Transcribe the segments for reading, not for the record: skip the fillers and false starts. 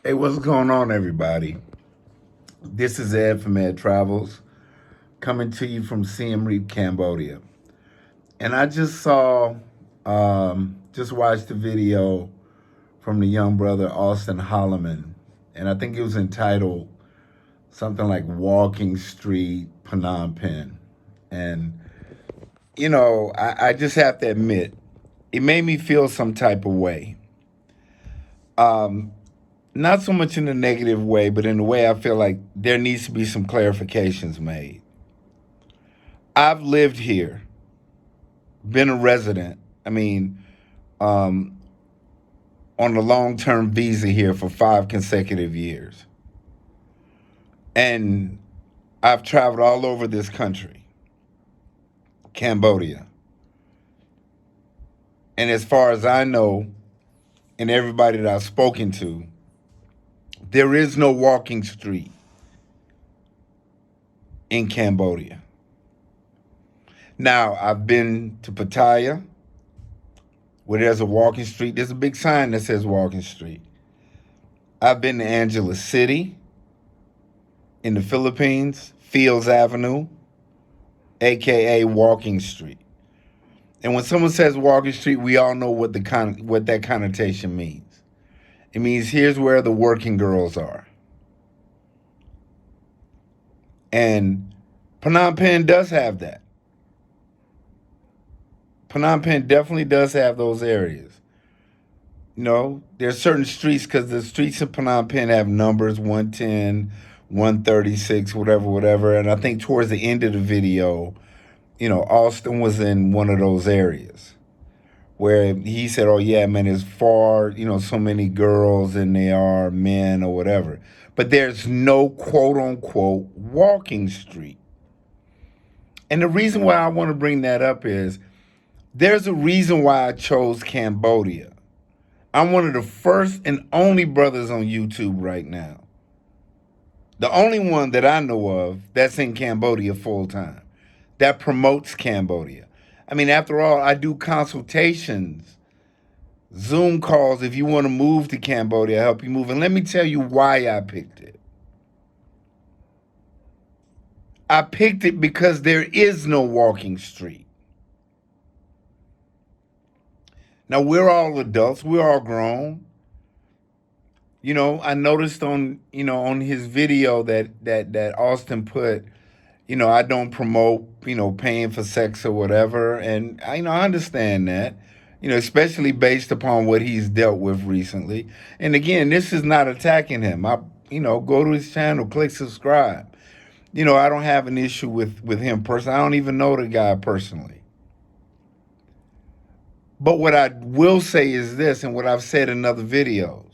Hey, what's going on, everybody? This is Ed from Ed Travels, coming to you from Siem Cambodia. And I just watched the video from the young brother Austin Holloman, and I think it was entitled something like "Walking Street, Phnom Penh." And I just have to admit, it made me feel some type of way. Um, Not so much in a negative way, but in a way I feel like there needs to be some clarifications made. I've lived here, been a resident. I mean, um, on a long-term visa here for 5 consecutive years, and I've traveled all over this country, Cambodia, and as far as I know, and everybody that I've spoken to, there is no walking street in Cambodia. Now, I've been to Pattaya, where there's a walking street. There's a big sign that says walking street. I've been to Angeles City in the Philippines, Fields Avenue, aka Walking Street. And when someone says Walking Street, we all know what that connotation means. It means here's where the working girls are. And Phnom Penh does have that. Phnom Penh definitely does have those areas. There's certain streets because the streets in Phnom Penh have numbers 110, 136, whatever, whatever. And I think towards the end of the video, Austin was in one of those areas where he said, "Oh yeah, man, it's far, so many girls than they are men or whatever." But there's no quote unquote walking street. And the reason why I want to bring that up is there's a reason why I chose Cambodia. I'm one of the first and only brothers on YouTube right now. The only one that I know of that's in Cambodia full time, that promotes Cambodia. I mean, after all, I do consultations, Zoom calls if you want to move to Cambodia, help you move. And let me tell you why I picked it. I picked it because there is no walking street. Now, we're all adults, we're all grown. I noticed on his video that Austin put, I don't promote, paying for sex or whatever. And I understand that, especially based upon what he's dealt with recently. And again, this is not attacking him. Go to his channel, click subscribe. I don't have an issue with him personally. I don't even know the guy personally. But what I will say is this, and what I've said in other videos.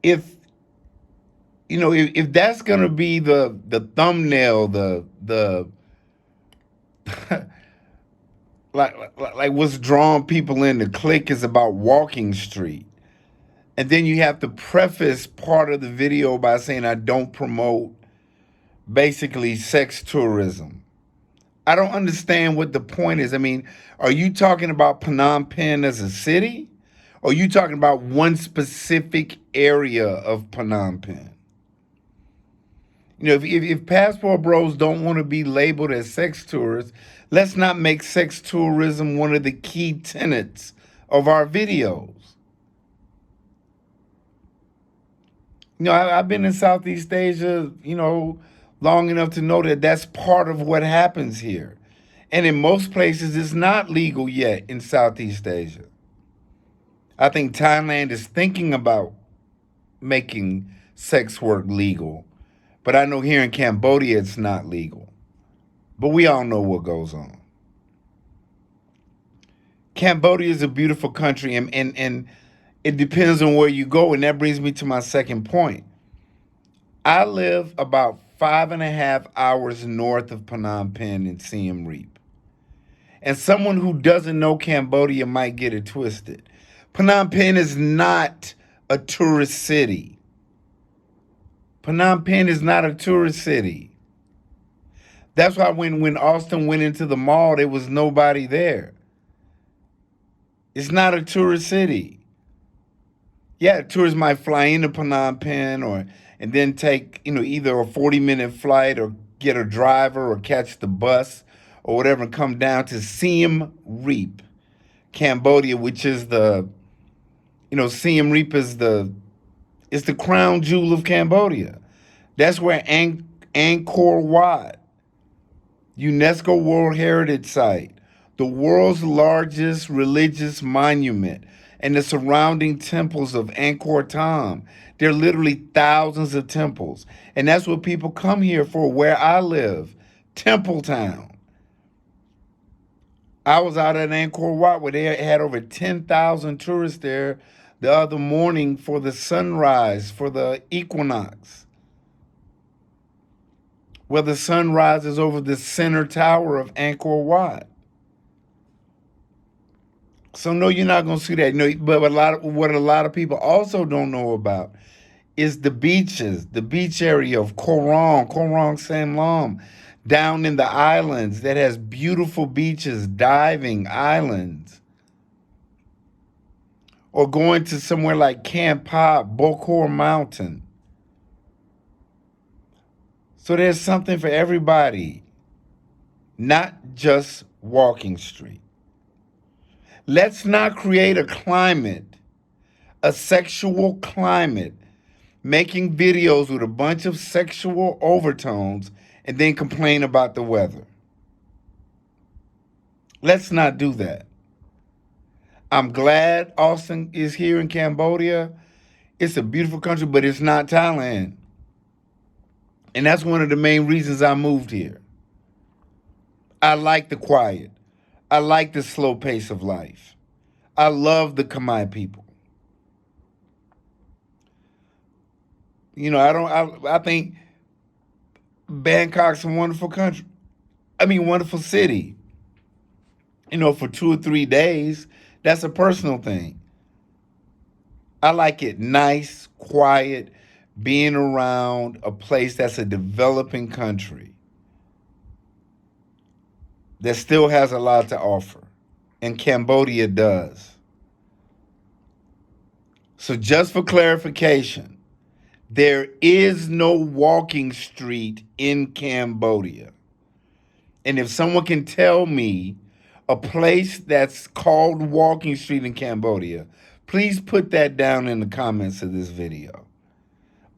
If that's gonna be the thumbnail, the like what's drawing people in, the click is about walking street, and then you have to preface part of the video by saying I don't promote basically sex tourism. I don't understand what the point is. I mean, are you talking about Phnom Penh as a city? Or are you talking about one specific area of Phnom Penh? If passport bros don't want to be labeled as sex tourists, let's not make sex tourism one of the key tenets of our videos. I've been in Southeast Asia, long enough to know that that's part of what happens here. And in most places, it's not legal yet in Southeast Asia. I think Thailand is thinking about making sex work legal. But I know here in Cambodia, it's not legal. But we all know what goes on. Cambodia is a beautiful country, and it depends on where you go. And that brings me to my second point. I live about 5.5 hours north of Phnom Penh in Siem Reap. And someone who doesn't know Cambodia might get it twisted. Phnom Penh is not a tourist city. Phnom Penh is not a tourist city. That's why when Austin went into the mall, there was nobody there. It's not a tourist city. Yeah, tourists might fly into Phnom Penh or and then take, either a 40-minute flight or get a driver or catch the bus or whatever and come down to Siem Reap, Cambodia, which is Siem Reap is the crown jewel of Cambodia. That's where Angkor Wat, UNESCO World Heritage Site, the world's largest religious monument, and the surrounding temples of Angkor Thom. There are literally thousands of temples. And that's what people come here for, where I live, Temple Town. I was out at Angkor Wat where they had over 10,000 tourists there the other morning for the sunrise, for the equinox, where the sun rises over the center tower of Angkor Wat. So no, you're not gonna see that. No, but what a lot of people also don't know about is the beaches, the beach area of Korong Samlam, down in the islands that has beautiful beaches, diving islands, or going to somewhere like Camp Pop, Bokor Mountain. So there's something for everybody, not just walking street. Let's not create a sexual climate, making videos with a bunch of sexual overtones and then complain about the weather. Let's not do that. I'm glad Austin is here in Cambodia. It's a beautiful country, but it's not Thailand. And that's one of the main reasons I moved here. I like the quiet. I like the slow pace of life. I love the Khmer people. I think Bangkok's a wonderful country. Wonderful city. For 2 or 3 days, that's a personal thing. I like it nice, quiet, being around a place that's a developing country that still has a lot to offer. And Cambodia does. So just for clarification, there is no walking street in Cambodia. And if someone can tell me a place that's called Walking Street in Cambodia, please put that down in the comments of this video.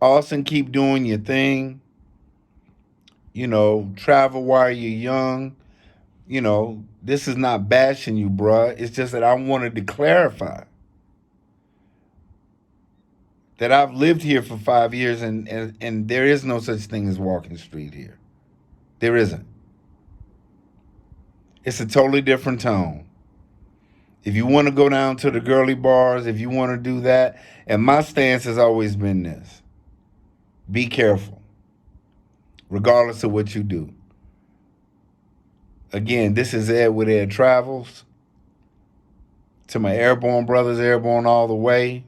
Austin, keep doing your thing. Travel while you're young. This is not bashing you, bruh. It's just that I wanted to clarify that I've lived here for 5 years and there is no such thing as Walking Street here. There isn't. It's a totally different tone. If you want to go down to the girly bars, if you want to do that, and my stance has always been this: be careful, regardless of what you do. Again, this is Ed with Ed Travels. To my airborne brothers, airborne all the way.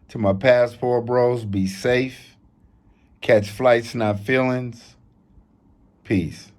To my passport bros, be safe. Catch flights, not feelings. Peace.